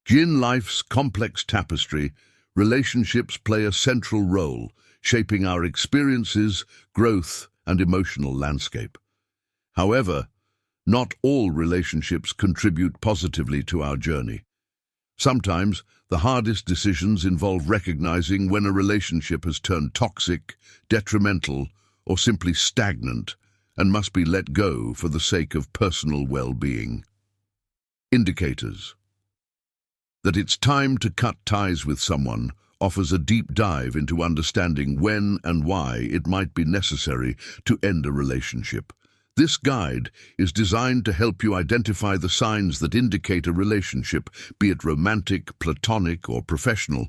In life's complex tapestry, relationships play a central role, shaping our experiences, growth, and emotional landscape. However, not all relationships contribute positively to our journey. Sometimes, the hardest decisions involve recognizing when a relationship has turned toxic, detrimental, or simply stagnant, and must be let go for the sake of personal well-being. Indicators that it's time to cut ties with someone offers a deep dive into understanding when and why it might be necessary to end a relationship. This guide is designed to help you identify the signs that indicate a relationship, be it romantic, platonic, or professional,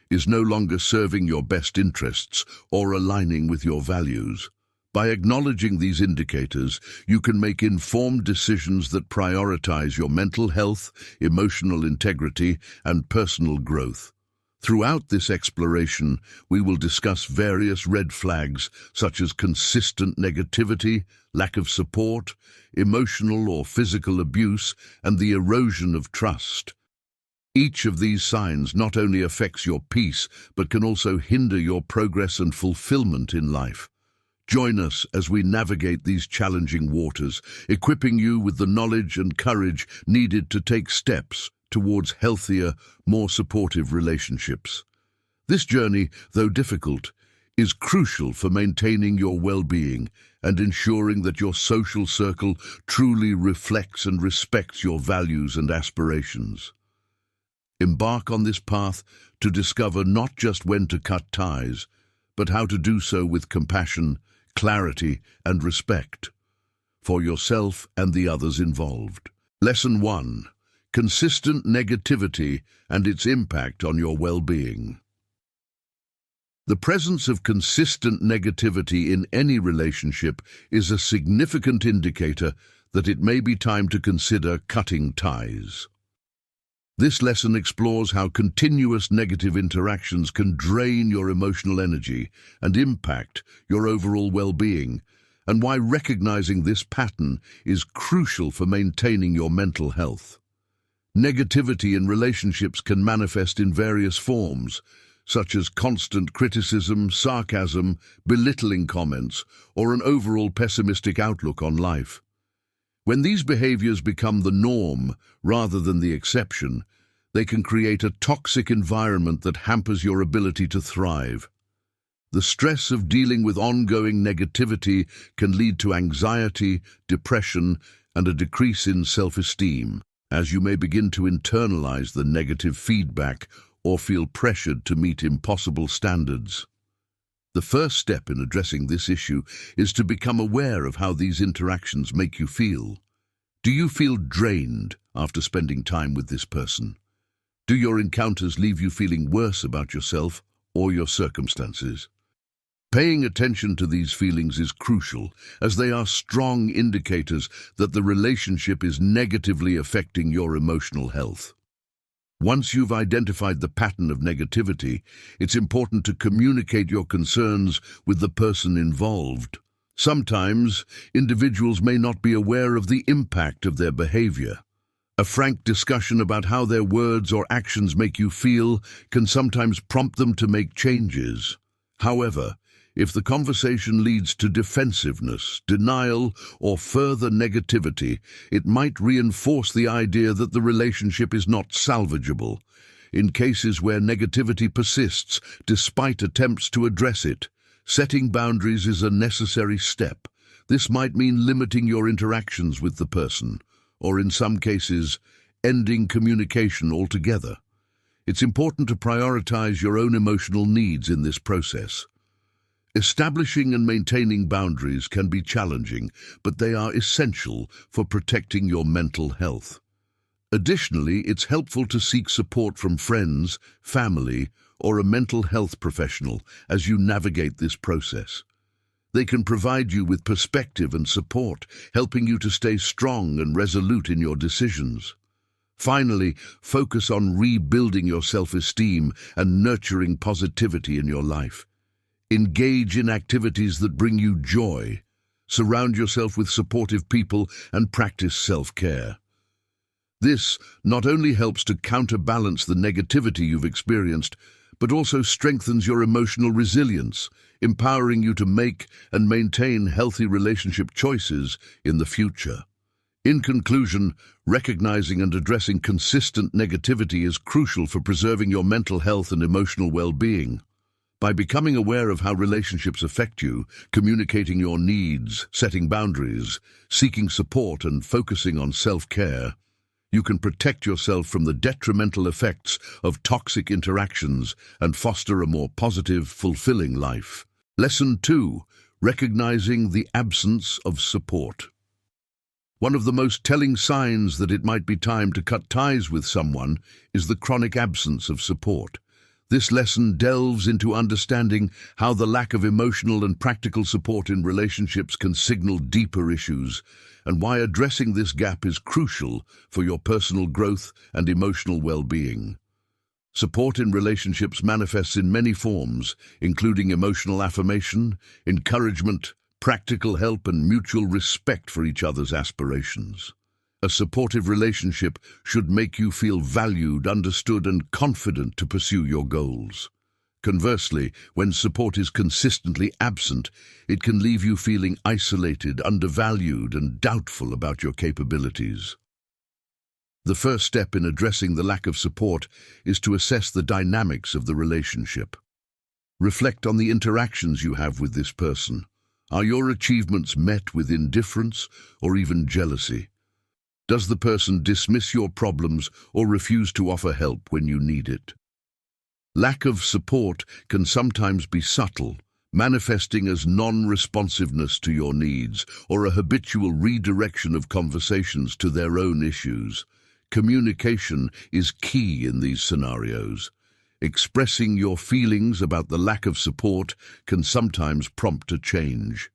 is no longer serving your best interests or aligning with your values. By acknowledging these indicators, you can make informed decisions that prioritize your mental health, emotional integrity, and personal growth. Throughout this exploration, we will discuss various red flags such as consistent negativity, lack of support, emotional or physical abuse, and the erosion of trust. Each of these signs not only affects your peace, but can also hinder your progress and fulfillment in life. Join us as we navigate these challenging waters, equipping you with the knowledge and courage needed to take steps towards healthier, more supportive relationships. This journey, though difficult, is crucial for maintaining your well-being and ensuring that your social circle truly reflects and respects your values and aspirations. Embark on this path to discover not just when to cut ties, but how to do so with compassion, clarity, and respect for yourself and the others involved. Lesson 1. Consistent negativity and its impact on your well-being. The presence of consistent negativity in any relationship is a significant indicator that it may be time to consider cutting ties. This lesson explores how continuous negative interactions can drain your emotional energy and impact your overall well-being, and why recognizing this pattern is crucial for maintaining your mental health. Negativity in relationships can manifest in various forms, such as constant criticism, sarcasm, belittling comments, or an overall pessimistic outlook on life. When these behaviors become the norm rather than the exception, they can create a toxic environment that hampers your ability to thrive. The stress of dealing with ongoing negativity can lead to anxiety, depression, and a decrease in self-esteem, as you may begin to internalize the negative feedback or feel pressured to meet impossible standards. The first step in addressing this issue is to become aware of how these interactions make you feel. Do you feel drained after spending time with this person? Do your encounters leave you feeling worse about yourself or your circumstances? Paying attention to these feelings is crucial, as they are strong indicators that the relationship is negatively affecting your emotional health. Once you've identified the pattern of negativity, it's important to communicate your concerns with the person involved. Sometimes, individuals may not be aware of the impact of their behavior. A frank discussion about how their words or actions make you feel can sometimes prompt them to make changes. However, if the conversation leads to defensiveness, denial, or further negativity, it might reinforce the idea that the relationship is not salvageable. In cases where negativity persists, despite attempts to address it, setting boundaries is a necessary step. This might mean limiting your interactions with the person, or in some cases, ending communication altogether. It's important to prioritize your own emotional needs in this process. Establishing and maintaining boundaries can be challenging, but they are essential for protecting your mental health. Additionally, it's helpful to seek support from friends, family, or a mental health professional as you navigate this process. They can provide you with perspective and support, helping you to stay strong and resolute in your decisions. Finally, focus on rebuilding your self-esteem and nurturing positivity in your life. Engage in activities that bring you joy. Surround yourself with supportive people and practice self-care. This not only helps to counterbalance the negativity you've experienced, but also strengthens your emotional resilience, empowering you to make and maintain healthy relationship choices in the future. In conclusion, recognizing and addressing consistent negativity is crucial for preserving your mental health and emotional well-being. By becoming aware of how relationships affect you, communicating your needs, setting boundaries, seeking support, and focusing on self-care, you can protect yourself from the detrimental effects of toxic interactions and foster a more positive, fulfilling life. Lesson 2. Recognizing the absence of support. One of the most telling signs that it might be time to cut ties with someone is the chronic absence of support. This lesson delves into understanding how the lack of emotional and practical support in relationships can signal deeper issues, and why addressing this gap is crucial for your personal growth and emotional well-being. Support in relationships manifests in many forms, including emotional affirmation, encouragement, practical help, and mutual respect for each other's aspirations. A supportive relationship should make you feel valued, understood, and confident to pursue your goals. Conversely, when support is consistently absent, it can leave you feeling isolated, undervalued, and doubtful about your capabilities. The first step in addressing the lack of support is to assess the dynamics of the relationship. Reflect on the interactions you have with this person. Are your achievements met with indifference or even jealousy? Does the person dismiss your problems or refuse to offer help when you need it? Lack of support can sometimes be subtle, manifesting as non-responsiveness to your needs or a habitual redirection of conversations to their own issues. Communication is key in these scenarios. Expressing your feelings about the lack of support can sometimes prompt a change.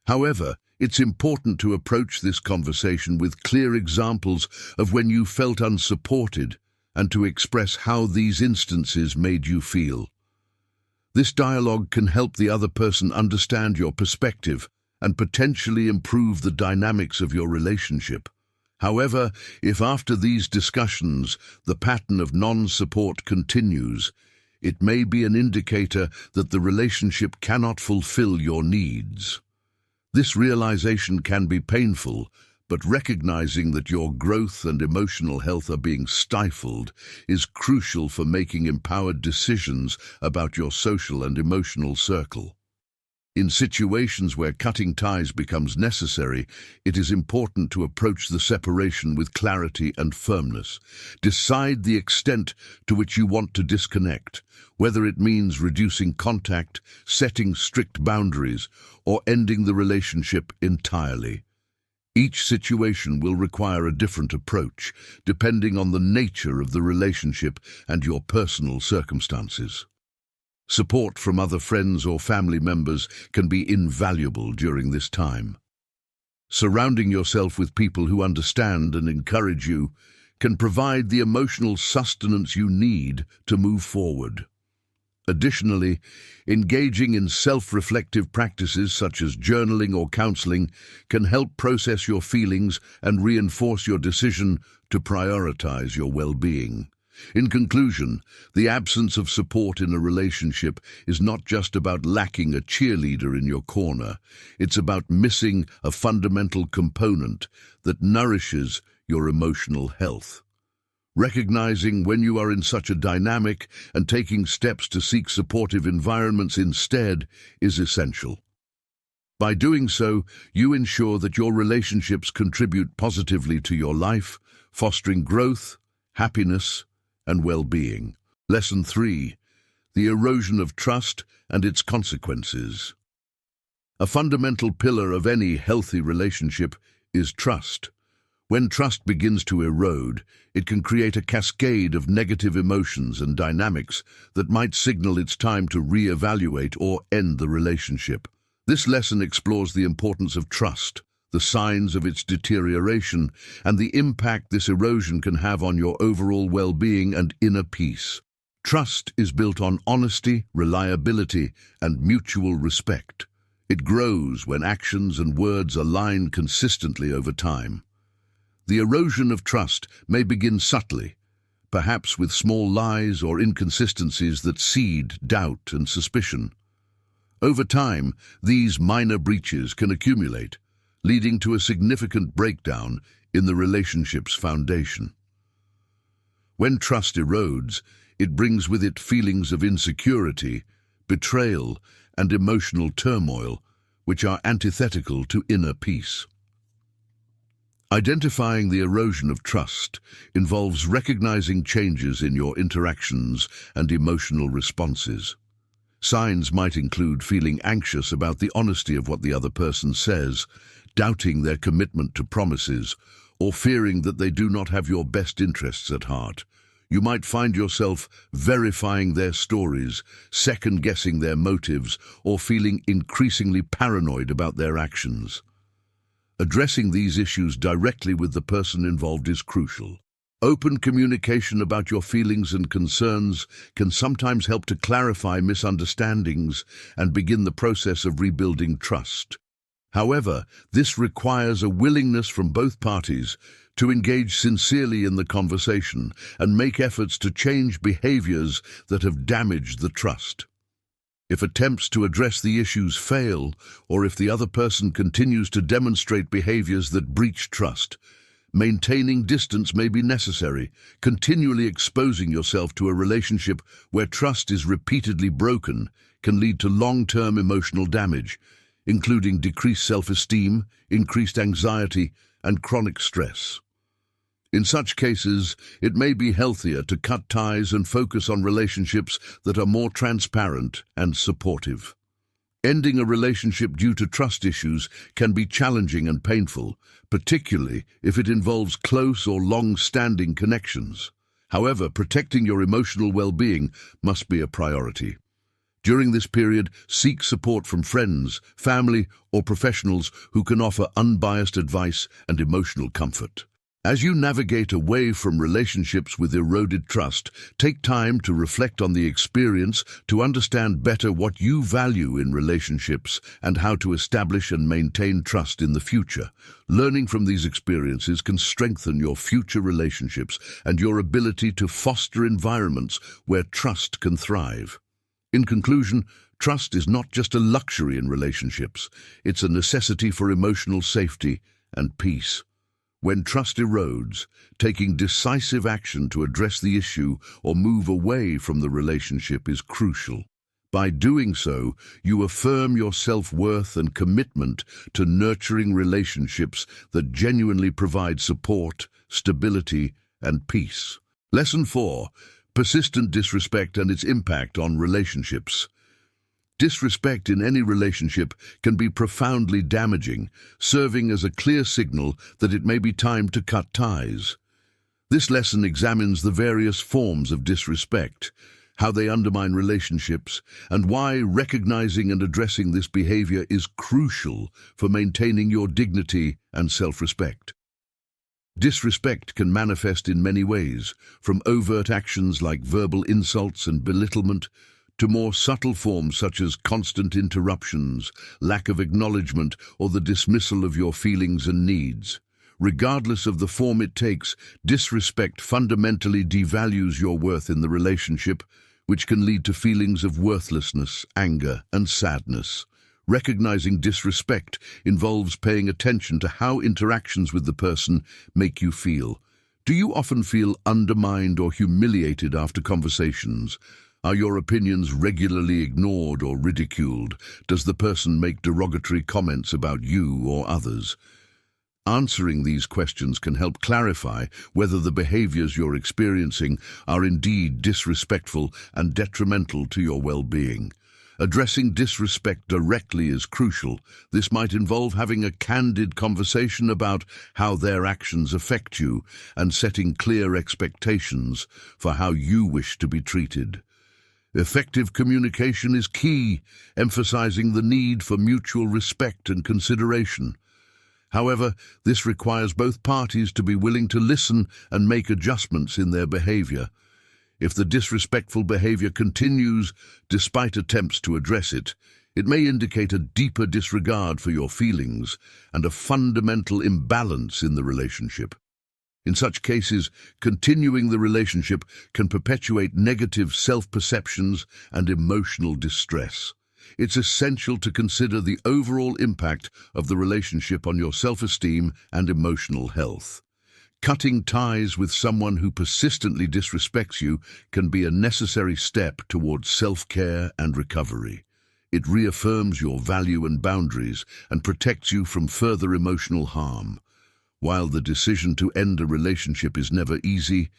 However, it's important to approach this conversation with clear examples of when you felt unsupported and to express how these instances made you feel. This dialogue can help the other person understand your perspective and potentially improve the dynamics of your relationship. However, if after these discussions the pattern of non-support continues, it may be an indicator that the relationship cannot fulfill your needs. This realization can be painful, but recognizing that your growth and emotional health are being stifled is crucial for making empowered decisions about your social and emotional circle. In situations where cutting ties becomes necessary, it is important to approach the separation with clarity and firmness. Decide the extent to which you want to disconnect, whether it means reducing contact, setting strict boundaries, or ending the relationship entirely. Each situation will require a different approach, depending on the nature of the relationship and your personal circumstances. Support from other friends or family members can be invaluable during this time. Surrounding yourself with people who understand and encourage you can provide the emotional sustenance you need to move forward. Additionally, engaging in self-reflective practices such as journaling or counseling can help process your feelings and reinforce your decision to prioritize your well-being. In conclusion, the absence of support in a relationship is not just about lacking a cheerleader in your corner. It's about missing a fundamental component that nourishes your emotional health. Recognizing when you are in such a dynamic and taking steps to seek supportive environments instead is essential. By doing so, you ensure that your relationships contribute positively to your life, fostering growth, happiness, and well-being. Lesson 3. The erosion of trust and its consequences. A fundamental pillar of any healthy relationship is trust. When trust begins to erode, it can create a cascade of negative emotions and dynamics that might signal it's time to reevaluate or end the relationship. This lesson explores the importance of trust, the signs of its deterioration, and the impact this erosion can have on your overall well-being and inner peace. Trust is built on honesty, reliability, and mutual respect. It grows when actions and words align consistently over time. The erosion of trust may begin subtly, perhaps with small lies or inconsistencies that seed doubt and suspicion. Over time, these minor breaches can accumulate, leading to a significant breakdown in the relationship's foundation. When trust erodes, it brings with it feelings of insecurity, betrayal, and emotional turmoil, which are antithetical to inner peace. Identifying the erosion of trust involves recognizing changes in your interactions and emotional responses. Signs might include feeling anxious about the honesty of what the other person says, doubting their commitment to promises, or fearing that they do not have your best interests at heart. You might find yourself verifying their stories, second-guessing their motives, or feeling increasingly paranoid about their actions. Addressing these issues directly with the person involved is crucial. Open communication about your feelings and concerns can sometimes help to clarify misunderstandings and begin the process of rebuilding trust. However, this requires a willingness from both parties to engage sincerely in the conversation and make efforts to change behaviors that have damaged the trust. If attempts to address the issues fail, or if the other person continues to demonstrate behaviors that breach trust, maintaining distance may be necessary. Continually exposing yourself to a relationship where trust is repeatedly broken can lead to long-term emotional damage, including decreased self-esteem, increased anxiety, and chronic stress. In such cases, it may be healthier to cut ties and focus on relationships that are more transparent and supportive. Ending a relationship due to trust issues can be challenging and painful, particularly if it involves close or long-standing connections. However, protecting your emotional well-being must be a priority. During this period, seek support from friends, family, or professionals who can offer unbiased advice and emotional comfort. As you navigate away from relationships with eroded trust, take time to reflect on the experience to understand better what you value in relationships and how to establish and maintain trust in the future. Learning from these experiences can strengthen your future relationships and your ability to foster environments where trust can thrive. In conclusion, trust is not just a luxury in relationships, it's a necessity for emotional safety and peace. When trust erodes, taking decisive action to address the issue or move away from the relationship is crucial. By doing so, you affirm your self-worth and commitment to nurturing relationships that genuinely provide support, stability, and peace. Lesson 4. Persistent disrespect and its impact on relationships. Disrespect in any relationship can be profoundly damaging, serving as a clear signal that it may be time to cut ties. This lesson examines the various forms of disrespect, how they undermine relationships, and why recognizing and addressing this behavior is crucial for maintaining your dignity and self-respect. Disrespect can manifest in many ways, from overt actions like verbal insults and belittlement to more subtle forms such as constant interruptions, lack of acknowledgement, or the dismissal of your feelings and needs. Regardless of the form it takes, disrespect fundamentally devalues your worth in the relationship, which can lead to feelings of worthlessness, anger, and sadness. Recognizing disrespect involves paying attention to how interactions with the person make you feel. Do you often feel undermined or humiliated after conversations? Are your opinions regularly ignored or ridiculed? Does the person make derogatory comments about you or others? Answering these questions can help clarify whether the behaviors you're experiencing are indeed disrespectful and detrimental to your well-being. Addressing disrespect directly is crucial. This might involve having a candid conversation about how their actions affect you and setting clear expectations for how you wish to be treated. Effective communication is key, emphasizing the need for mutual respect and consideration. However, this requires both parties to be willing to listen and make adjustments in their behavior. If the disrespectful behavior continues, despite attempts to address it, it may indicate a deeper disregard for your feelings and a fundamental imbalance in the relationship. In such cases, continuing the relationship can perpetuate negative self-perceptions and emotional distress. It's essential to consider the overall impact of the relationship on your self-esteem and emotional health. Cutting ties with someone who persistently disrespects you can be a necessary step towards self-care and recovery. It reaffirms your value and boundaries and protects you from further emotional harm. While the decision to end a relationship is never easy,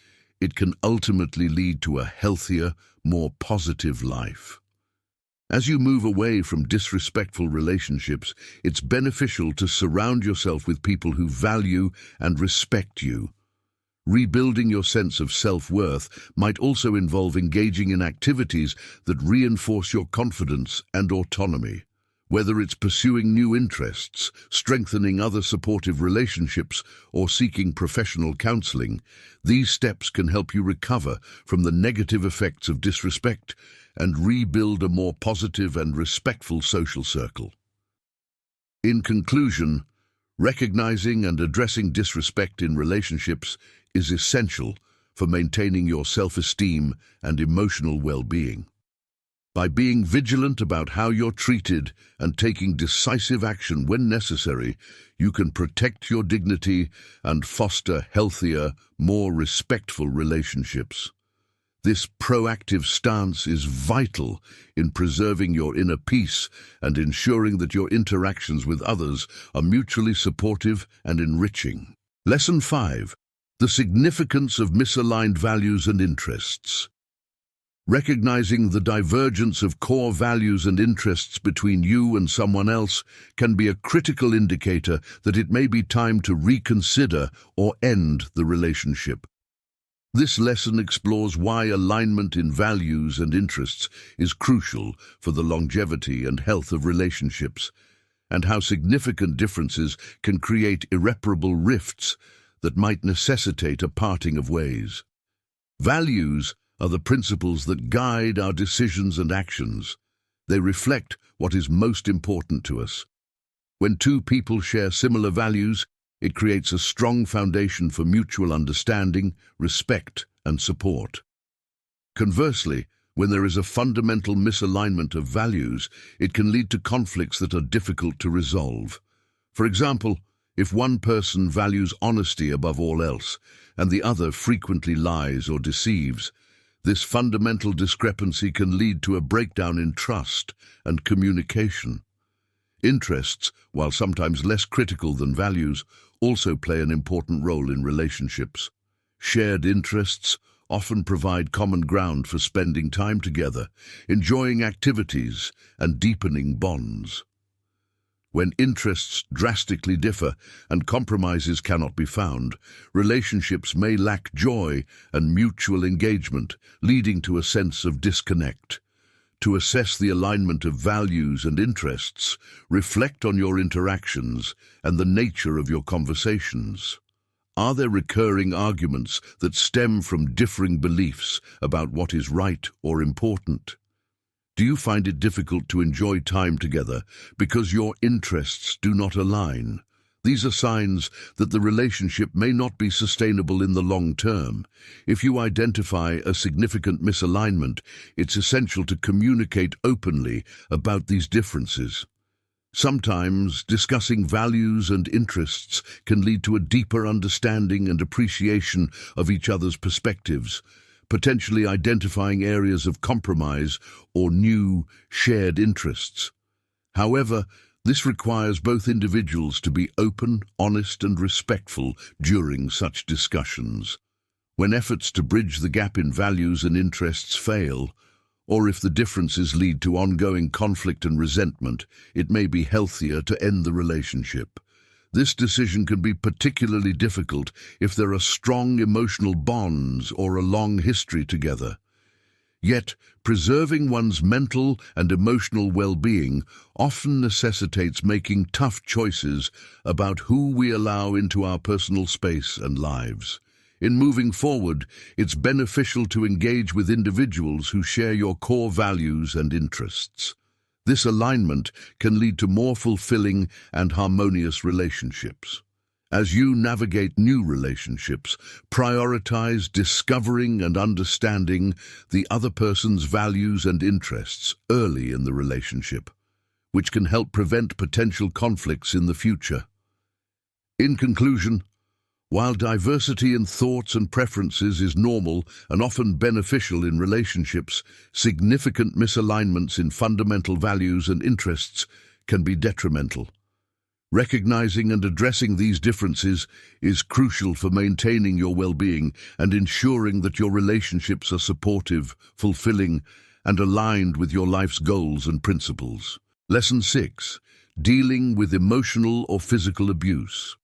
it can ultimately lead to a healthier, more positive life. As you move away from disrespectful relationships, it's beneficial to surround yourself with people who value and respect you. Rebuilding your sense of self-worth might also involve engaging in activities that reinforce your confidence and autonomy. Whether it's pursuing new interests, strengthening other supportive relationships, or seeking professional counseling, these steps can help you recover from the negative effects of disrespect and rebuild a more positive and respectful social circle. In conclusion, recognizing and addressing disrespect in relationships is essential for maintaining your self-esteem and emotional well-being. By being vigilant about how you're treated and taking decisive action when necessary, you can protect your dignity and foster healthier, more respectful relationships. This proactive stance is vital in preserving your inner peace and ensuring that your interactions with others are mutually supportive and enriching. Lesson 5. The significance of misaligned values and interests. Recognizing the divergence of core values and interests between you and someone else can be a critical indicator that it may be time to reconsider or end the relationship. This lesson explores why alignment in values and interests is crucial for the longevity and health of relationships, and how significant differences can create irreparable rifts that might necessitate a parting of ways. Values are the principles that guide our decisions and actions. They reflect what is most important to us. When two people share similar values, it creates a strong foundation for mutual understanding, respect, and support. Conversely, when there is a fundamental misalignment of values, it can lead to conflicts that are difficult to resolve. For example, if one person values honesty above all else, and the other frequently lies or deceives, this fundamental discrepancy can lead to a breakdown in trust and communication. Interests, while sometimes less critical than values, also play an important role in relationships. Shared interests often provide common ground for spending time together, enjoying activities, and deepening bonds. When interests drastically differ and compromises cannot be found, relationships may lack joy and mutual engagement, leading to a sense of disconnect. To assess the alignment of values and interests, reflect on your interactions and the nature of your conversations. Are there recurring arguments that stem from differing beliefs about what is right or important? Do you find it difficult to enjoy time together because your interests do not align? These are signs that the relationship may not be sustainable in the long term. If you identify a significant misalignment, it's essential to communicate openly about these differences. Sometimes, discussing values and interests can lead to a deeper understanding and appreciation of each other's perspectives, potentially identifying areas of compromise or new, shared interests. However, this requires both individuals to be open, honest, and respectful during such discussions. When efforts to bridge the gap in values and interests fail, or if the differences lead to ongoing conflict and resentment, it may be healthier to end the relationship. This decision can be particularly difficult if there are strong emotional bonds or a long history together. Yet, preserving one's mental and emotional well-being often necessitates making tough choices about who we allow into our personal space and lives. In moving forward, it's beneficial to engage with individuals who share your core values and interests. This alignment can lead to more fulfilling and harmonious relationships. As you navigate new relationships, prioritize discovering and understanding the other person's values and interests early in the relationship, which can help prevent potential conflicts in the future. In conclusion, while diversity in thoughts and preferences is normal and often beneficial in relationships, significant misalignments in fundamental values and interests can be detrimental. Recognizing and addressing these differences is crucial for maintaining your well-being and ensuring that your relationships are supportive, fulfilling, and aligned with your life's goals and principles. Lesson 6. Dealing with emotional or physical abuse.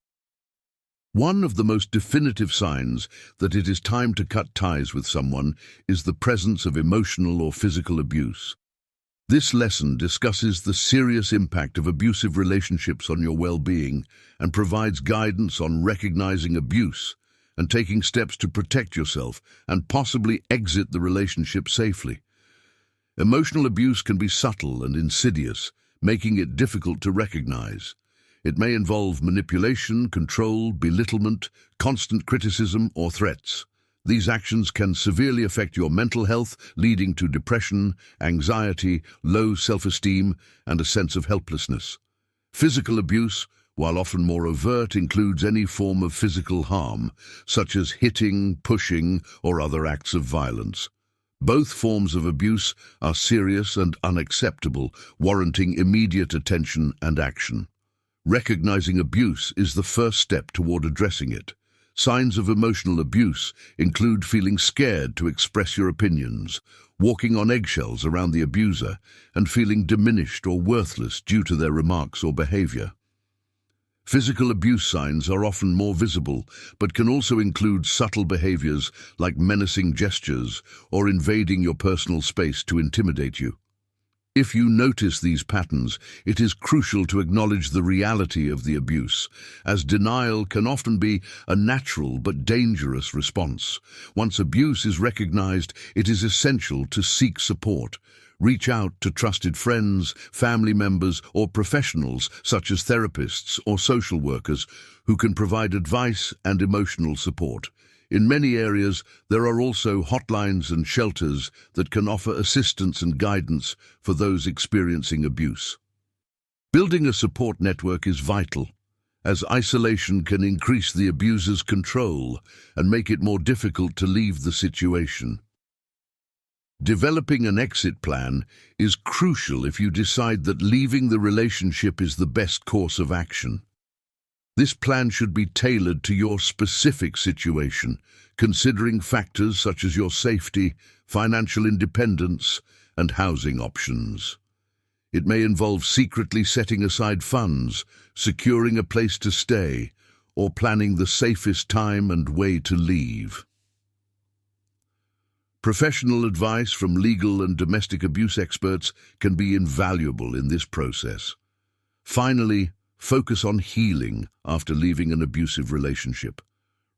One of the most definitive signs that it is time to cut ties with someone is the presence of emotional or physical abuse. This lesson discusses the serious impact of abusive relationships on your well-being and provides guidance on recognizing abuse and taking steps to protect yourself and possibly exit the relationship safely. Emotional abuse can be subtle and insidious, making it difficult to recognize. It may involve manipulation, control, belittlement, constant criticism, or threats. These actions can severely affect your mental health, leading to depression, anxiety, low self-esteem, and a sense of helplessness. Physical abuse, while often more overt, includes any form of physical harm, such as hitting, pushing, or other acts of violence. Both forms of abuse are serious and unacceptable, warranting immediate attention and action. Recognizing abuse is the first step toward addressing it. Signs of emotional abuse include feeling scared to express your opinions, walking on eggshells around the abuser, and feeling diminished or worthless due to their remarks or behavior. Physical abuse signs are often more visible, but can also include subtle behaviors like menacing gestures or invading your personal space to intimidate you. If you notice these patterns, it is crucial to acknowledge the reality of the abuse, as denial can often be a natural but dangerous response. Once abuse is recognized, it is essential to seek support. Reach out to trusted friends, family members, or professionals such as therapists or social workers who can provide advice and emotional support. In many areas, there are also hotlines and shelters that can offer assistance and guidance for those experiencing abuse. Building a support network is vital, as isolation can increase the abuser's control and make it more difficult to leave the situation. Developing an exit plan is crucial if you decide that leaving the relationship is the best course of action. This plan should be tailored to your specific situation, considering factors such as your safety, financial independence, and housing options. It may involve secretly setting aside funds, securing a place to stay, or planning the safest time and way to leave. Professional advice from legal and domestic abuse experts can be invaluable in this process. Finally, focus on healing after leaving an abusive relationship.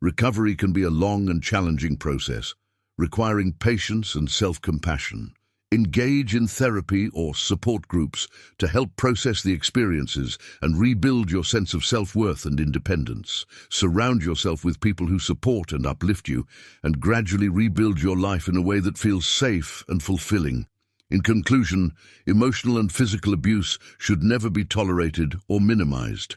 Recovery can be a long and challenging process, requiring patience and self-compassion. Engage in therapy or support groups to help process the experiences and rebuild your sense of self-worth and independence. Surround yourself with people who support and uplift you, and gradually rebuild your life in a way that feels safe and fulfilling. In conclusion, emotional and physical abuse should never be tolerated or minimized.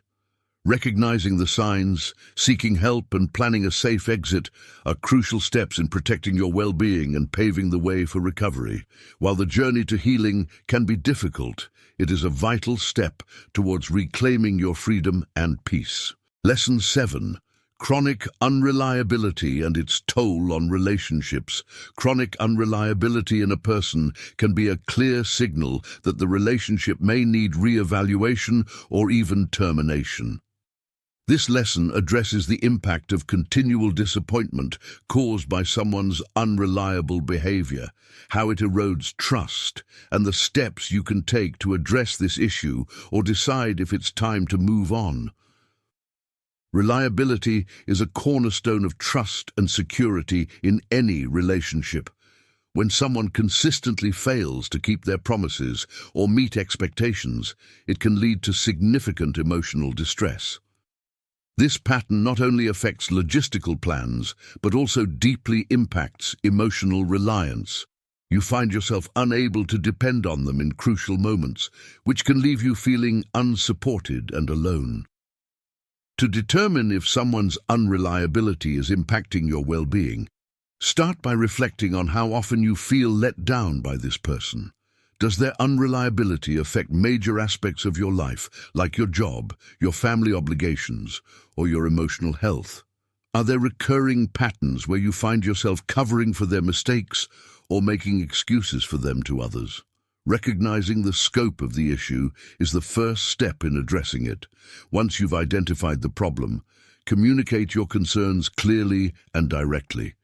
Recognizing the signs, seeking help, and planning a safe exit are crucial steps in protecting your well-being and paving the way for recovery. While the journey to healing can be difficult, it is a vital step towards reclaiming your freedom and peace. Lesson 7. Chronic unreliability and its toll on relationships. Chronic unreliability in a person can be a clear signal that the relationship may need re-evaluation or even termination. This lesson addresses the impact of continual disappointment caused by someone's unreliable behavior, how it erodes trust, and the steps you can take to address this issue or decide if it's time to move on. Reliability is a cornerstone of trust and security in any relationship. When someone consistently fails to keep their promises or meet expectations, it can lead to significant emotional distress. This pattern not only affects logistical plans, but also deeply impacts emotional reliance. You find yourself unable to depend on them in crucial moments, which can leave you feeling unsupported and alone. To determine if someone's unreliability is impacting your well-being, start by reflecting on how often you feel let down by this person. Does their unreliability affect major aspects of your life, like your job, your family obligations, or your emotional health? Are there recurring patterns where you find yourself covering for their mistakes or making excuses for them to others? Recognizing the scope of the issue is the first step in addressing it. Once you've identified the problem, communicate your concerns clearly and directly.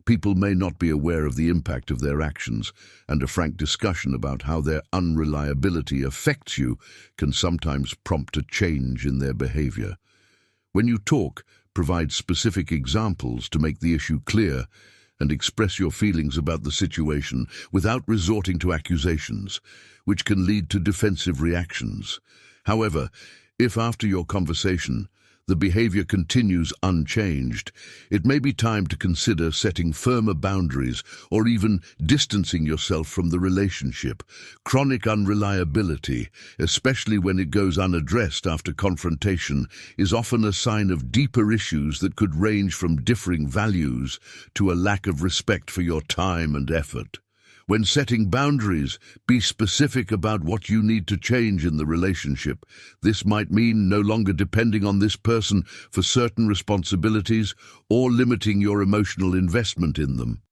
People may not be aware of the impact of their actions, and a frank discussion about how their unreliability affects you can sometimes prompt a change in their behavior. When you talk, provide specific examples to make the issue clear and express your feelings about the situation without resorting to accusations, which can lead to defensive reactions. However, if after your conversation the behavior continues unchanged, it may be time to consider setting firmer boundaries or even distancing yourself from the relationship. Chronic unreliability, especially when it goes unaddressed after confrontation, is often a sign of deeper issues that could range from differing values to a lack of respect for your time and effort. When setting boundaries, be specific about what you need to change in the relationship. This might mean no longer depending on this person for certain responsibilities or limiting your emotional investment in them.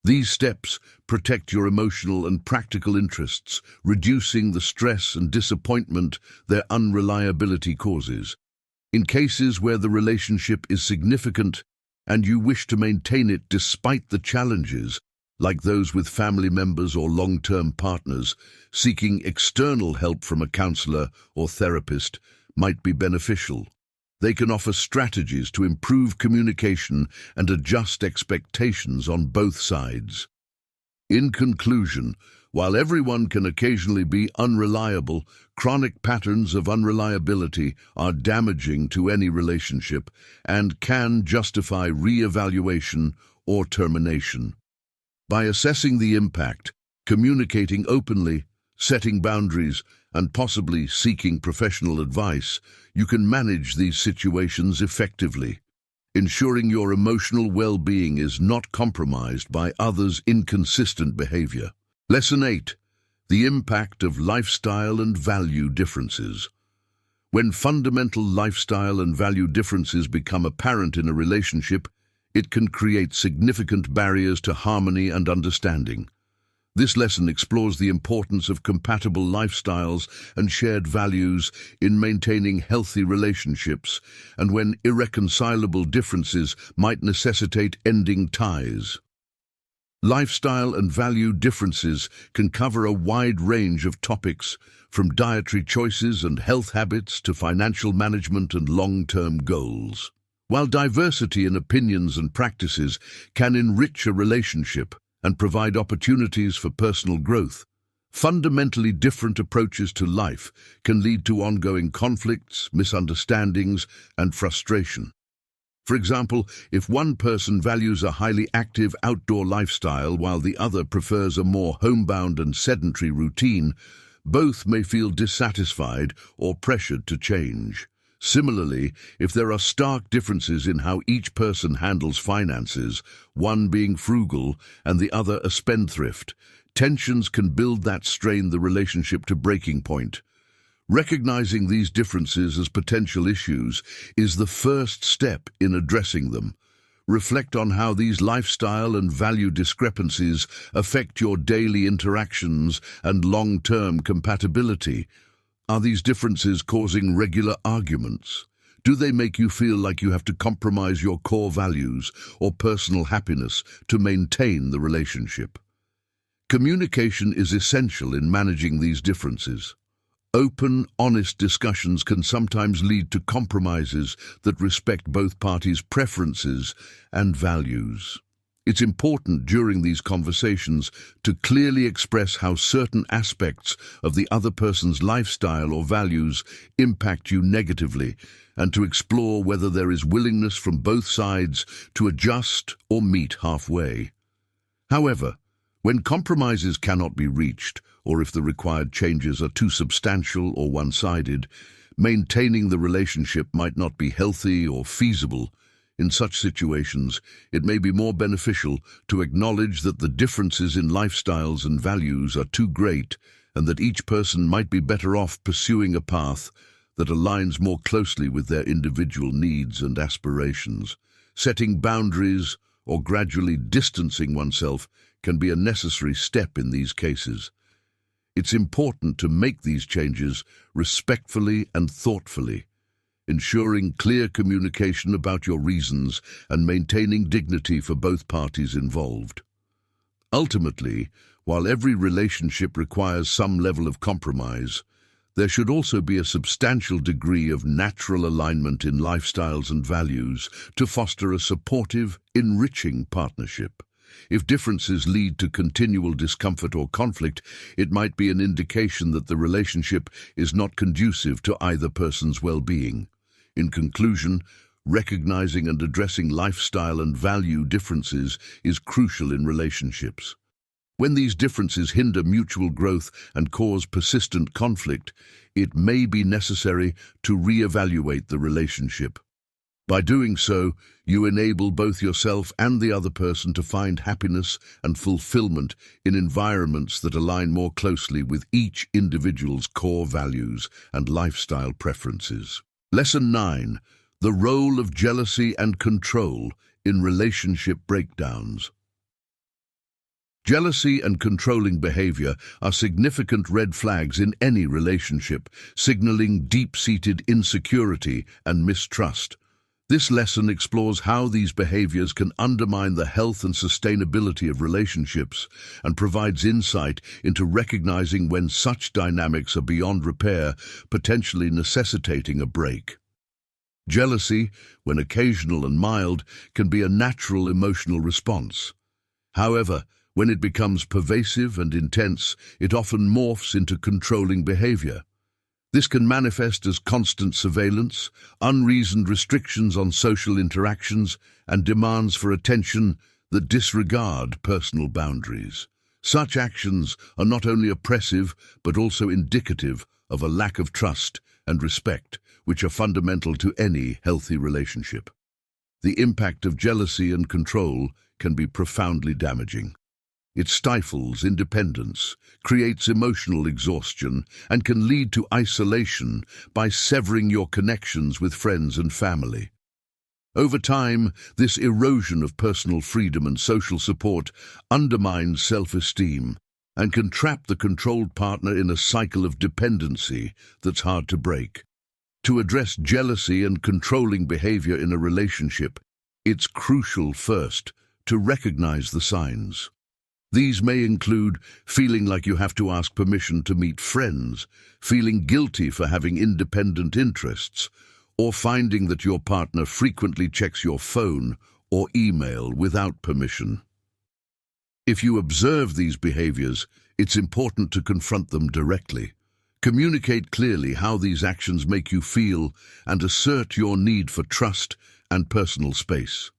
These steps protect your emotional and practical interests, reducing the stress and disappointment their unreliability causes. In cases where the relationship is significant and you wish to maintain it despite the challenges, like those with family members or long-term partners, seeking external help from a counselor or therapist might be beneficial. They can offer strategies to improve communication and adjust expectations on both sides. In conclusion, while everyone can occasionally be unreliable, chronic patterns of unreliability are damaging to any relationship and can justify re-evaluation or termination. By assessing the impact, communicating openly, setting boundaries, and possibly seeking professional advice, you can manage these situations effectively, ensuring your emotional well-being is not compromised by others' inconsistent behavior. Lesson 8. The impact of lifestyle and value differences. When fundamental lifestyle and value differences become apparent in a relationship, it can create significant barriers to harmony and understanding. This lesson explores the importance of compatible lifestyles and shared values in maintaining healthy relationships, and when irreconcilable differences might necessitate ending ties. Lifestyle and value differences can cover a wide range of topics, from dietary choices and health habits to financial management and long-term goals. While diversity in opinions and practices can enrich a relationship and provide opportunities for personal growth, fundamentally different approaches to life can lead to ongoing conflicts, misunderstandings, and frustration. For example, if one person values a highly active outdoor lifestyle while the other prefers a more homebound and sedentary routine, both may feel dissatisfied or pressured to change. Similarly, if there are stark differences in how each person handles finances, one being frugal and the other a spendthrift, tensions can build that strain the relationship to breaking point. Recognizing these differences as potential issues is the first step in addressing them. Reflect on how these lifestyle and value discrepancies affect your daily interactions and long-term compatibility. Are these differences causing regular arguments? Do they make you feel like you have to compromise your core values or personal happiness to maintain the relationship? Communication is essential in managing these differences. Open, honest discussions can sometimes lead to compromises that respect both parties' preferences and values. It's important during these conversations to clearly express how certain aspects of the other person's lifestyle or values impact you negatively, and to explore whether there is willingness from both sides to adjust or meet halfway. However, when compromises cannot be reached, or if the required changes are too substantial or one-sided, maintaining the relationship might not be healthy or feasible. In such situations, it may be more beneficial to acknowledge that the differences in lifestyles and values are too great, and that each person might be better off pursuing a path that aligns more closely with their individual needs and aspirations. Setting boundaries or gradually distancing oneself can be a necessary step in these cases. It's important to make these changes respectfully and thoughtfully, ensuring clear communication about your reasons and maintaining dignity for both parties involved. Ultimately, while every relationship requires some level of compromise, there should also be a substantial degree of natural alignment in lifestyles and values to foster a supportive, enriching partnership. If differences lead to continual discomfort or conflict, it might be an indication that the relationship is not conducive to either person's well-being. In conclusion, recognizing and addressing lifestyle and value differences is crucial in relationships. When these differences hinder mutual growth and cause persistent conflict, it may be necessary to reevaluate the relationship. By doing so, you enable both yourself and the other person to find happiness and fulfillment in environments that align more closely with each individual's core values and lifestyle preferences. Lesson 9. The role of jealousy and control in relationship breakdowns. Jealousy and controlling behavior are significant red flags in any relationship, signaling deep-seated insecurity and mistrust. This lesson explores how these behaviors can undermine the health and sustainability of relationships and provides insight into recognizing when such dynamics are beyond repair, potentially necessitating a break. Jealousy, when occasional and mild, can be a natural emotional response. However, when it becomes pervasive and intense, it often morphs into controlling behavior. This can manifest as constant surveillance, unreasoned restrictions on social interactions, and demands for attention that disregard personal boundaries. Such actions are not only oppressive, but also indicative of a lack of trust and respect, which are fundamental to any healthy relationship. The impact of jealousy and control can be profoundly damaging. It stifles independence, creates emotional exhaustion, and can lead to isolation by severing your connections with friends and family. Over time, this erosion of personal freedom and social support undermines self-esteem and can trap the controlled partner in a cycle of dependency that's hard to break. To address jealousy and controlling behavior in a relationship, it's crucial first to recognize the signs. These may include feeling like you have to ask permission to meet friends, feeling guilty for having independent interests, or finding that your partner frequently checks your phone or email without permission. If you observe these behaviors, it's important to confront them directly. Communicate clearly how these actions make you feel and assert your need for trust and personal space.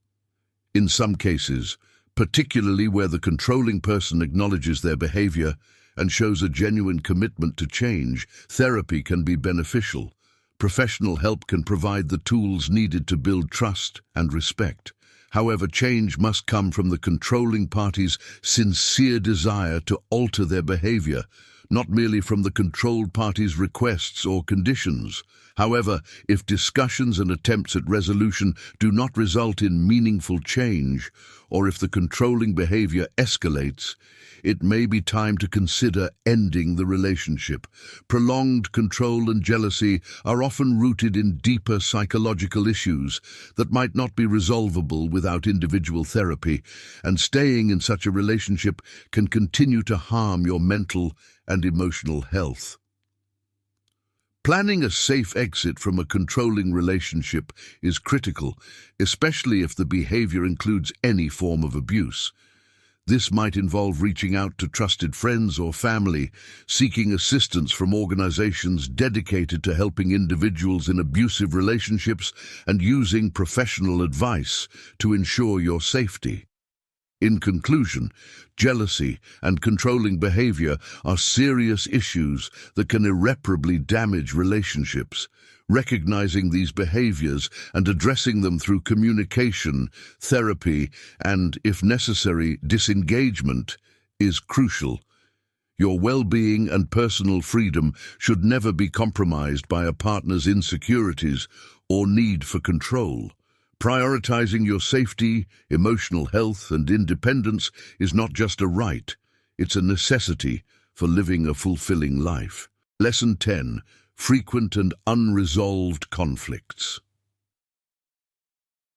In some cases, particularly where the controlling person acknowledges their behavior and shows a genuine commitment to change, therapy can be beneficial. Professional help can provide the tools needed to build trust and respect. However, change must come from the controlling party's sincere desire to alter their behavior, not merely from the controlled party's requests or conditions. However, if discussions and attempts at resolution do not result in meaningful change, or if the controlling behavior escalates, it may be time to consider ending the relationship. Prolonged control and jealousy are often rooted in deeper psychological issues that might not be resolvable without individual therapy, and staying in such a relationship can continue to harm your mental and emotional health. Planning a safe exit from a controlling relationship is critical, especially if the behavior includes any form of abuse. This might involve reaching out to trusted friends or family, seeking assistance from organizations dedicated to helping individuals in abusive relationships, and using professional advice to ensure your safety. In conclusion, jealousy and controlling behavior are serious issues that can irreparably damage relationships. Recognizing these behaviors and addressing them through communication, therapy, and, if necessary, disengagement is crucial. Your well-being and personal freedom should never be compromised by a partner's insecurities or need for control. Prioritizing your safety, emotional health, and independence is not just a right, it's a necessity for living a fulfilling life. Lesson 10. Frequent and unresolved conflicts.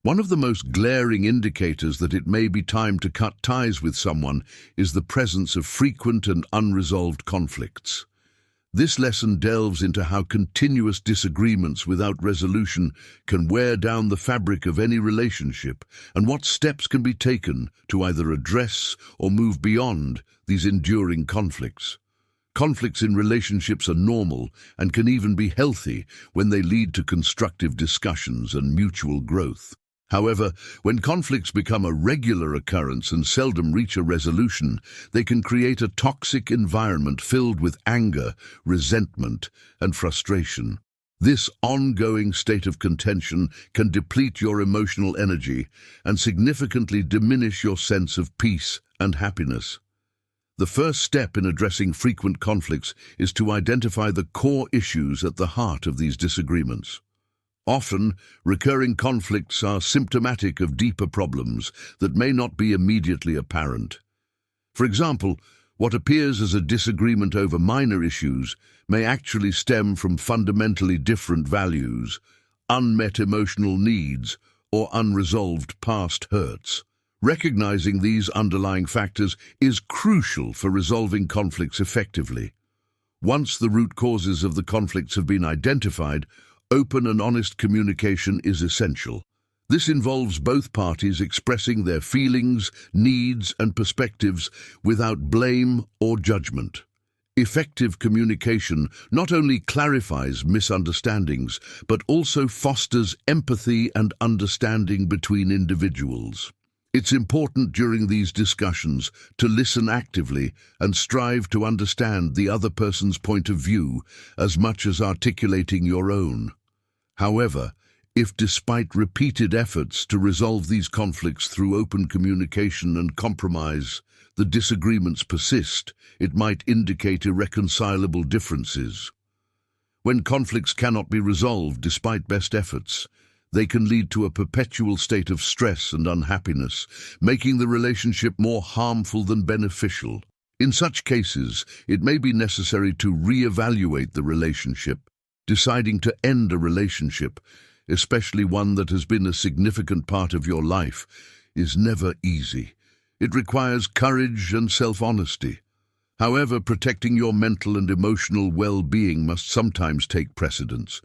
One of the most glaring indicators that it may be time to cut ties with someone is the presence of frequent and unresolved conflicts. This lesson delves into how continuous disagreements without resolution can wear down the fabric of any relationship, and what steps can be taken to either address or move beyond these enduring conflicts. Conflicts in relationships are normal and can even be healthy when they lead to constructive discussions and mutual growth. However, when conflicts become a regular occurrence and seldom reach a resolution, they can create a toxic environment filled with anger, resentment, and frustration. This ongoing state of contention can deplete your emotional energy and significantly diminish your sense of peace and happiness. The first step in addressing frequent conflicts is to identify the core issues at the heart of these disagreements. Often, recurring conflicts are symptomatic of deeper problems that may not be immediately apparent. For example, what appears as a disagreement over minor issues may actually stem from fundamentally different values, unmet emotional needs, or unresolved past hurts. Recognizing these underlying factors is crucial for resolving conflicts effectively. Once the root causes of the conflicts have been identified, open and honest communication is essential. This involves both parties expressing their feelings, needs, and perspectives without blame or judgment. Effective communication not only clarifies misunderstandings, but also fosters empathy and understanding between individuals. It's important during these discussions to listen actively and strive to understand the other person's point of view as much as articulating your own. However, if despite repeated efforts to resolve these conflicts through open communication and compromise, the disagreements persist, it might indicate irreconcilable differences. When conflicts cannot be resolved despite best efforts, they can lead to a perpetual state of stress and unhappiness, making the relationship more harmful than beneficial. In such cases, it may be necessary to reevaluate the relationship. Deciding to end a relationship, especially one that has been a significant part of your life, is never easy. It requires courage and self-honesty. However, protecting your mental and emotional well-being must sometimes take precedence.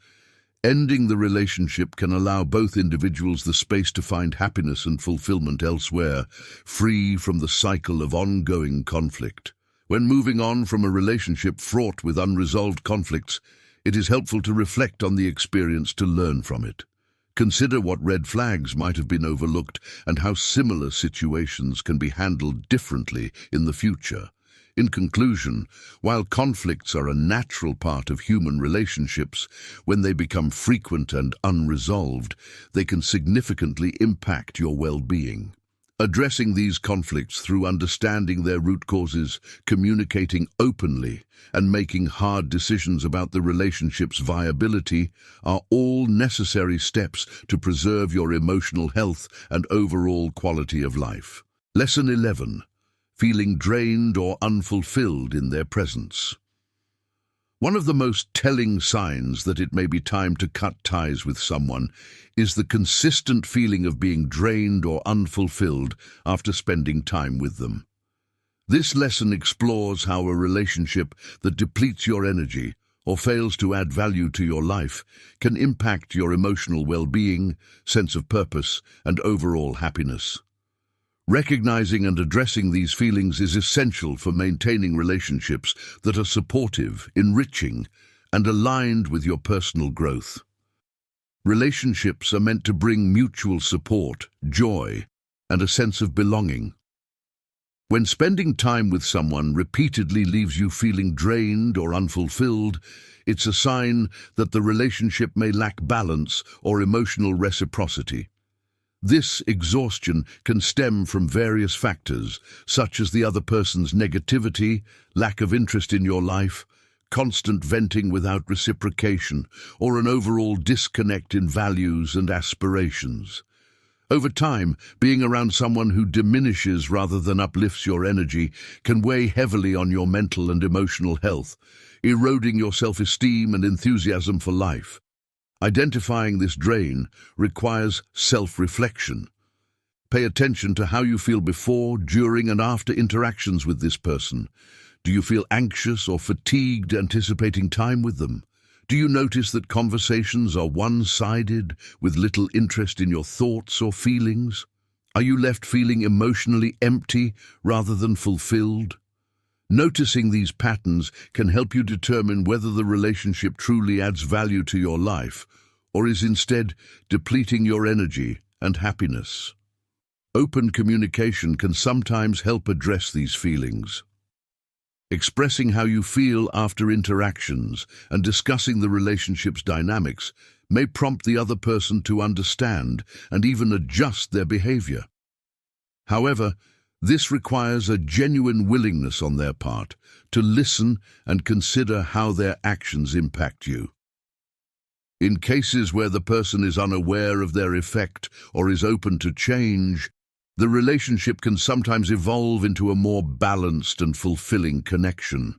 Ending the relationship can allow both individuals the space to find happiness and fulfillment elsewhere, free from the cycle of ongoing conflict. When moving on from a relationship fraught with unresolved conflicts, it is helpful to reflect on the experience to learn from it. Consider what red flags might have been overlooked and how similar situations can be handled differently in the future. In conclusion, while conflicts are a natural part of human relationships, when they become frequent and unresolved, they can significantly impact your well-being. Addressing these conflicts through understanding their root causes, communicating openly, and making hard decisions about the relationship's viability are all necessary steps to preserve your emotional health and overall quality of life. Lesson 11. Feeling drained or unfulfilled in their presence. One of the most telling signs that it may be time to cut ties with someone is the consistent feeling of being drained or unfulfilled after spending time with them. This lesson explores how a relationship that depletes your energy or fails to add value to your life can impact your emotional well-being, sense of purpose, and overall happiness. Recognizing and addressing these feelings is essential for maintaining relationships that are supportive, enriching, and aligned with your personal growth. Relationships are meant to bring mutual support, joy, and a sense of belonging. When spending time with someone repeatedly leaves you feeling drained or unfulfilled, it's a sign that the relationship may lack balance or emotional reciprocity. This exhaustion can stem from various factors, such as the other person's negativity, lack of interest in your life, constant venting without reciprocation, or an overall disconnect in values and aspirations. Over time, being around someone who diminishes rather than uplifts your energy can weigh heavily on your mental and emotional health, eroding your self-esteem and enthusiasm for life. Identifying this drain requires self-reflection. Pay attention to how you feel before, during, and after interactions with this person. Do you feel anxious or fatigued anticipating time with them? Do you notice that conversations are one-sided, with little interest in your thoughts or feelings? Are you left feeling emotionally empty rather than fulfilled? Noticing these patterns can help you determine whether the relationship truly adds value to your life or is instead depleting your energy and happiness. Open communication can sometimes help address these feelings. Expressing how you feel after interactions and discussing the relationship's dynamics may prompt the other person to understand and even adjust their behavior. However, this requires a genuine willingness on their part to listen and consider how their actions impact you. In cases where the person is unaware of their effect or is open to change, the relationship can sometimes evolve into a more balanced and fulfilling connection.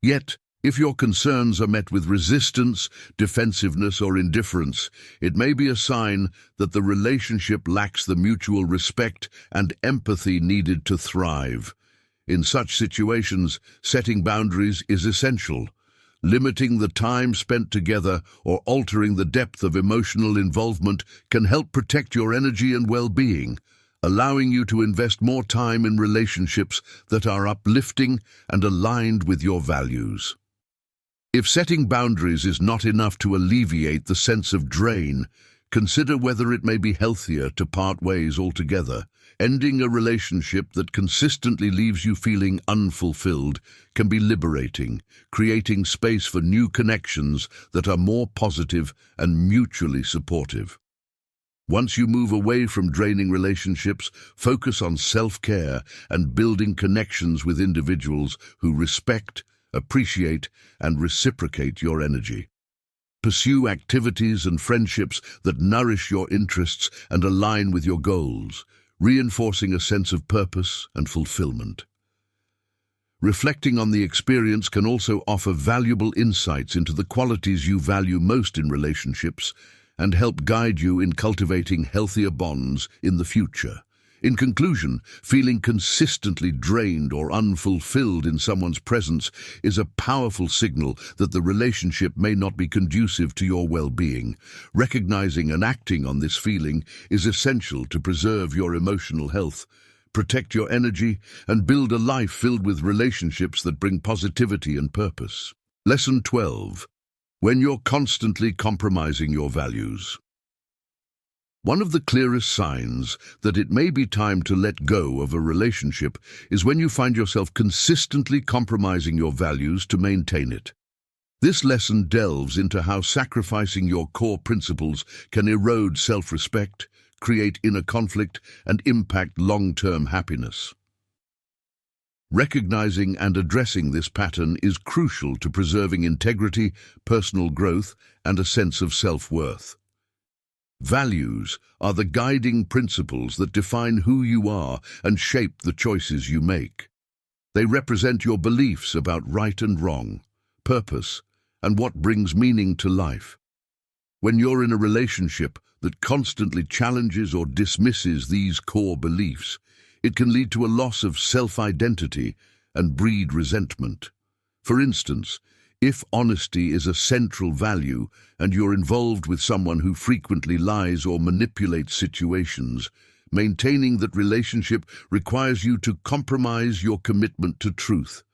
Yet, if your concerns are met with resistance, defensiveness, or indifference, it may be a sign that the relationship lacks the mutual respect and empathy needed to thrive. In such situations, setting boundaries is essential. Limiting the time spent together or altering the depth of emotional involvement can help protect your energy and well-being, allowing you to invest more time in relationships that are uplifting and aligned with your values. If setting boundaries is not enough to alleviate the sense of drain, consider whether it may be healthier to part ways altogether. Ending a relationship that consistently leaves you feeling unfulfilled can be liberating, creating space for new connections that are more positive and mutually supportive. Once you move away from draining relationships, focus on self-care and building connections with individuals who respect, appreciate, and reciprocate your energy. Pursue activities and friendships that nourish your interests and align with your goals, reinforcing a sense of purpose and fulfillment. Reflecting on the experience can also offer valuable insights into the qualities you value most in relationships and help guide you in cultivating healthier bonds in the future. In conclusion, feeling consistently drained or unfulfilled in someone's presence is a powerful signal that the relationship may not be conducive to your well-being. Recognizing and acting on this feeling is essential to preserve your emotional health, protect your energy, and build a life filled with relationships that bring positivity and purpose. Lesson 12. When you're constantly compromising your values. One of the clearest signs that it may be time to let go of a relationship is when you find yourself consistently compromising your values to maintain it. This lesson delves into how sacrificing your core principles can erode self-respect, create inner conflict, and impact long-term happiness. Recognizing and addressing this pattern is crucial to preserving integrity, personal growth, and a sense of self-worth. Values are the guiding principles that define who you are and shape the choices you make. They represent your beliefs about right and wrong, purpose, and what brings meaning to life. When you're in a relationship that constantly challenges or dismisses these core beliefs, it can lead to a loss of self-identity and breed resentment. For instance, If honesty is a central value and you're involved with someone who frequently lies or manipulates situations, maintaining that relationship requires you to compromise your commitment to truth.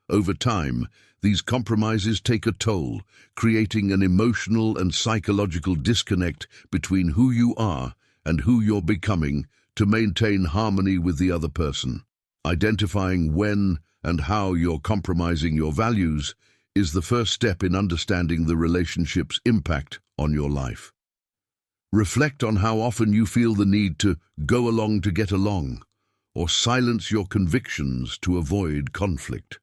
Over time, these compromises take a toll, creating an emotional and psychological disconnect between who you are and who you're becoming to maintain harmony with the other person. Identifying when and how you're compromising your values is the first step in understanding the relationship's impact on your life. Reflect on how often you feel the need to go along to get along, or silence your convictions to avoid conflict.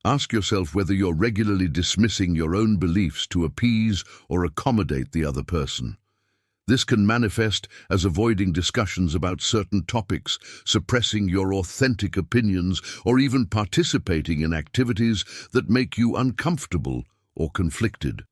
Ask yourself whether you're regularly dismissing your own beliefs to appease or accommodate the other person. This can manifest as avoiding discussions about certain topics, suppressing your authentic opinions, or even participating in activities that make you uncomfortable or conflicted.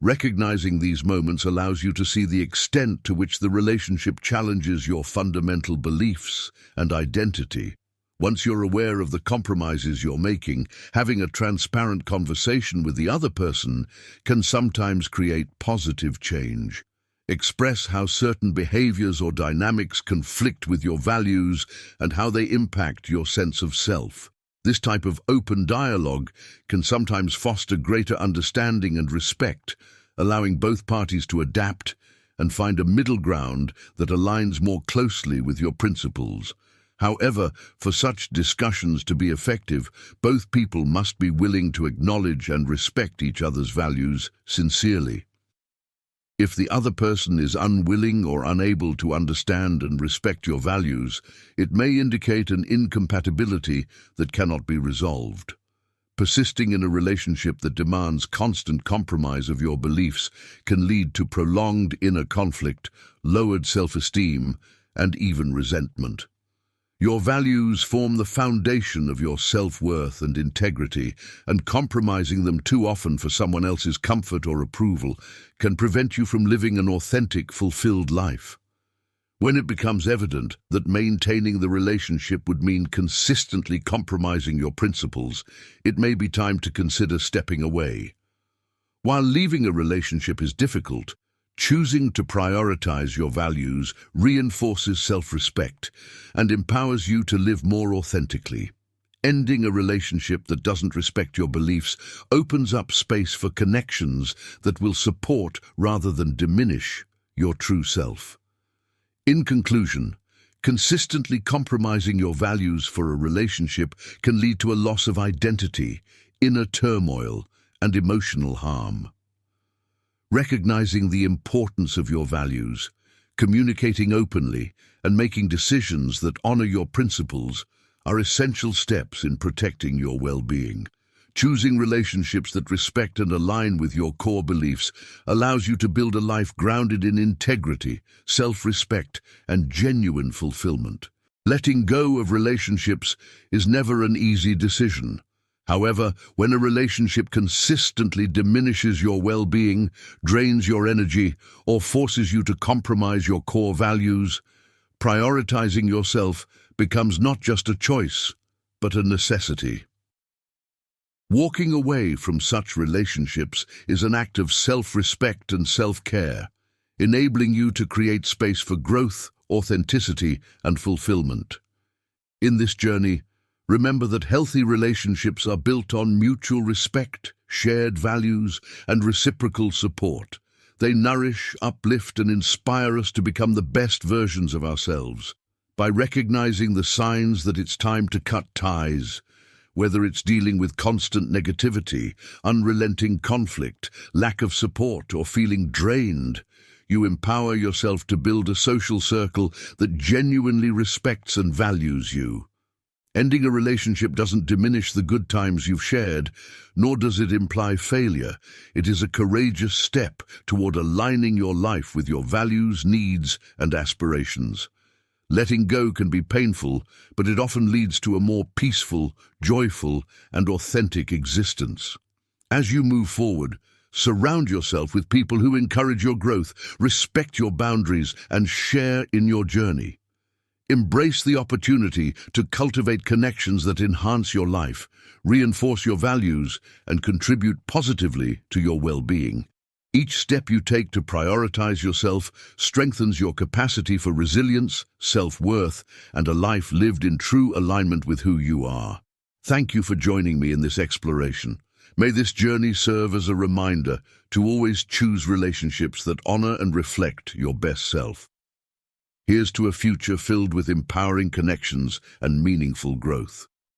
Recognizing these moments allows you to see the extent to which the relationship challenges your fundamental beliefs and identity. Once you're aware of the compromises you're making, having a transparent conversation with the other person can sometimes create positive change. Express how certain behaviors or dynamics conflict with your values and how they impact your sense of self. This type of open dialogue can sometimes foster greater understanding and respect, allowing both parties to adapt and find a middle ground that aligns more closely with your principles. However, for such discussions to be effective, both people must be willing to acknowledge and respect each other's values sincerely. If the other person is unwilling or unable to understand and respect your values, it may indicate an incompatibility that cannot be resolved. Persisting in a relationship that demands constant compromise of your beliefs can lead to prolonged inner conflict, lowered self-esteem, and even resentment. Your values form the foundation of your self-worth and integrity, and compromising them too often for someone else's comfort or approval can prevent you from living an authentic, fulfilled life. When it becomes evident that maintaining the relationship would mean consistently compromising your principles, it may be time to consider stepping away. While leaving a relationship is difficult, choosing to prioritize your values reinforces self-respect and empowers you to live more authentically. Ending a relationship that doesn't respect your beliefs opens up space for connections that will support rather than diminish your true self. In conclusion, consistently compromising your values for a relationship can lead to a loss of identity, inner turmoil, and emotional harm. Recognizing the importance of your values, communicating openly, and making decisions that honor your principles are essential steps in protecting your well-being. Choosing relationships that respect and align with your core beliefs allows you to build a life grounded in integrity, self-respect, and genuine fulfillment. Letting go of relationships is never an easy decision. However, when a relationship consistently diminishes your well-being, drains your energy, or forces you to compromise your core values, prioritizing yourself becomes not just a choice, but a necessity. Walking away from such relationships is an act of self-respect and self-care, enabling you to create space for growth, authenticity, and fulfillment. In this journey, remember that healthy relationships are built on mutual respect, shared values, and reciprocal support. They nourish, uplift, and inspire us to become the best versions of ourselves. By recognizing the signs that it's time to cut ties, whether it's dealing with constant negativity, unrelenting conflict, lack of support, or feeling drained, you empower yourself to build a social circle that genuinely respects and values you. Ending a relationship doesn't diminish the good times you've shared, nor does it imply failure. It is a courageous step toward aligning your life with your values, needs, and aspirations. Letting go can be painful, but it often leads to a more peaceful, joyful, and authentic existence. As you move forward, surround yourself with people who encourage your growth, respect your boundaries, and share in your journey. Embrace the opportunity to cultivate connections that enhance your life, reinforce your values, and contribute positively to your well-being. Each step you take to prioritize yourself strengthens your capacity for resilience, self-worth, and a life lived in true alignment with who you are. Thank you for joining me in this exploration. May this journey serve as a reminder to always choose relationships that honor and reflect your best self. Here's to a future filled with empowering connections and meaningful growth.